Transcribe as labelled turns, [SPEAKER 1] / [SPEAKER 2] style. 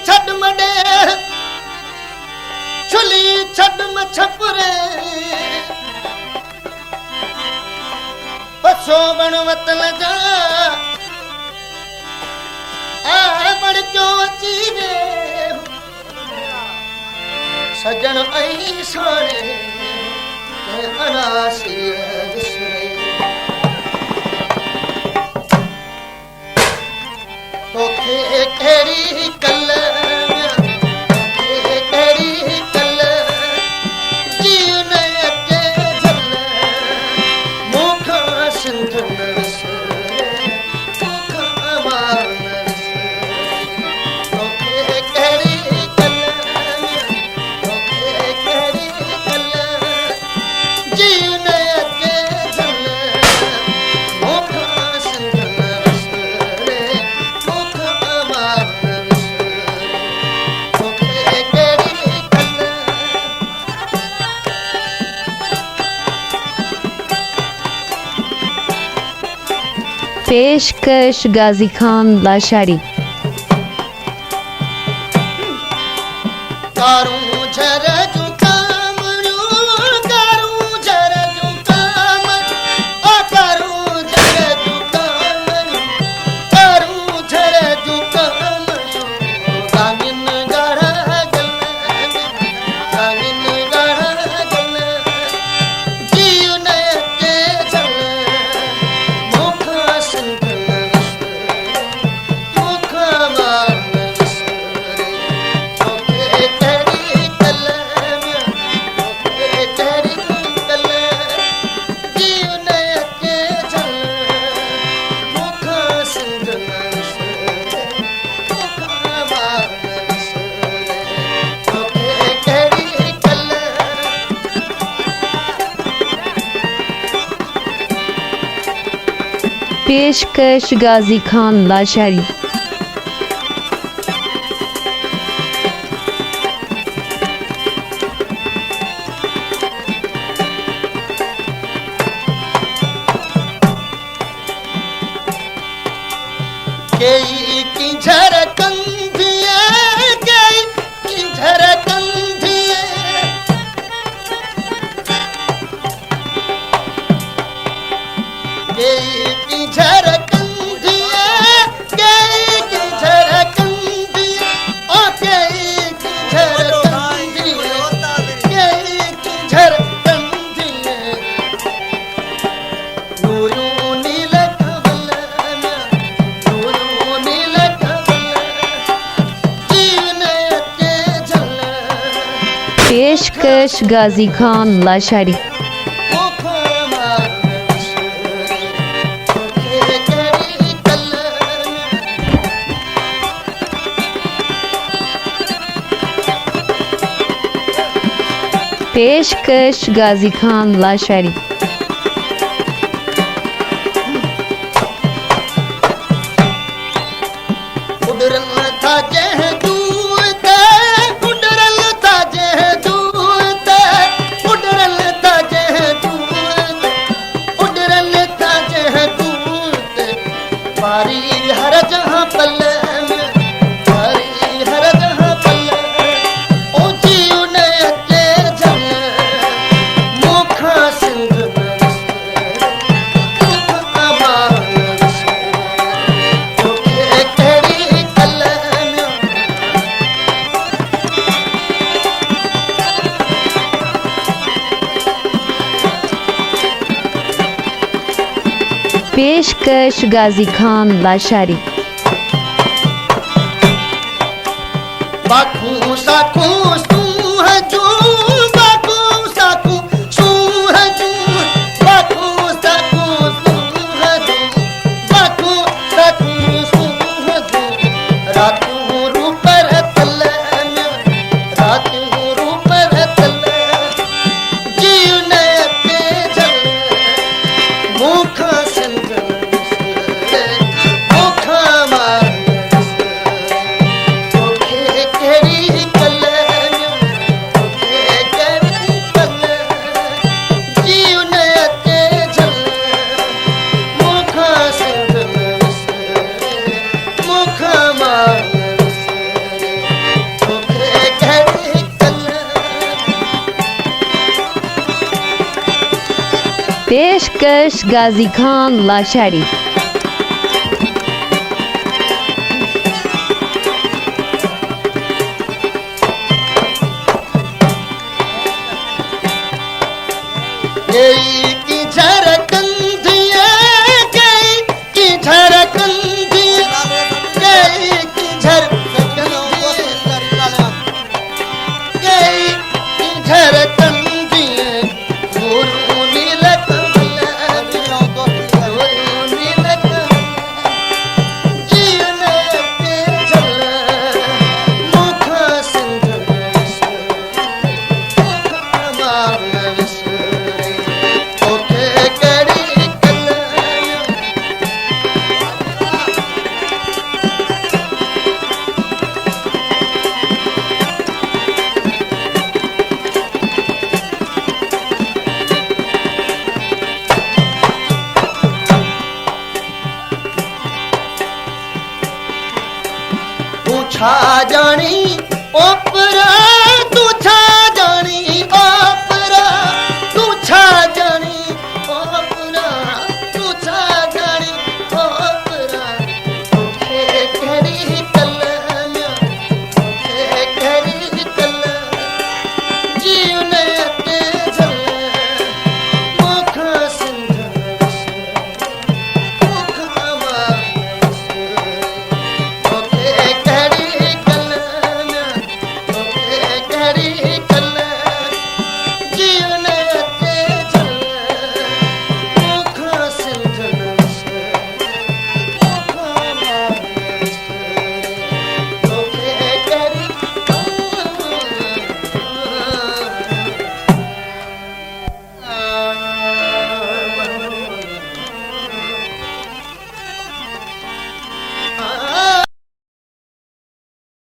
[SPEAKER 1] छड मडे छुली छड मछपरे पछो बण वतन जा आ बड़ क्यों अची वे सजन आई सोने के अनासी विसरे तोखे केरी कल
[SPEAKER 2] पेशकश गाजी खान लाशारी पेशकश गाजी खान लाशारी पेशकश गाजी खान लाशारी पेशकश गाजी खान लाशारी पेशकश गाजी खान लाशारी
[SPEAKER 1] बाखू साखू सूह जो बाखू साखू सूह जो बाखू साखू सूह जो बाखू साखू सूह जो रातू रूप रतल रातू रूप रतल जीवन के जल मुख
[SPEAKER 2] पेशकश गाजी खान लाशारी
[SPEAKER 1] गई की झरकंदिया गई की झरकंदिया गई की झरकंदिया गई की झरकंदिया गुरुनी लकमला गुरुनी लकमला जीने पे चल मुख संघर्ष मुख मार्गश छा जानी ओपरा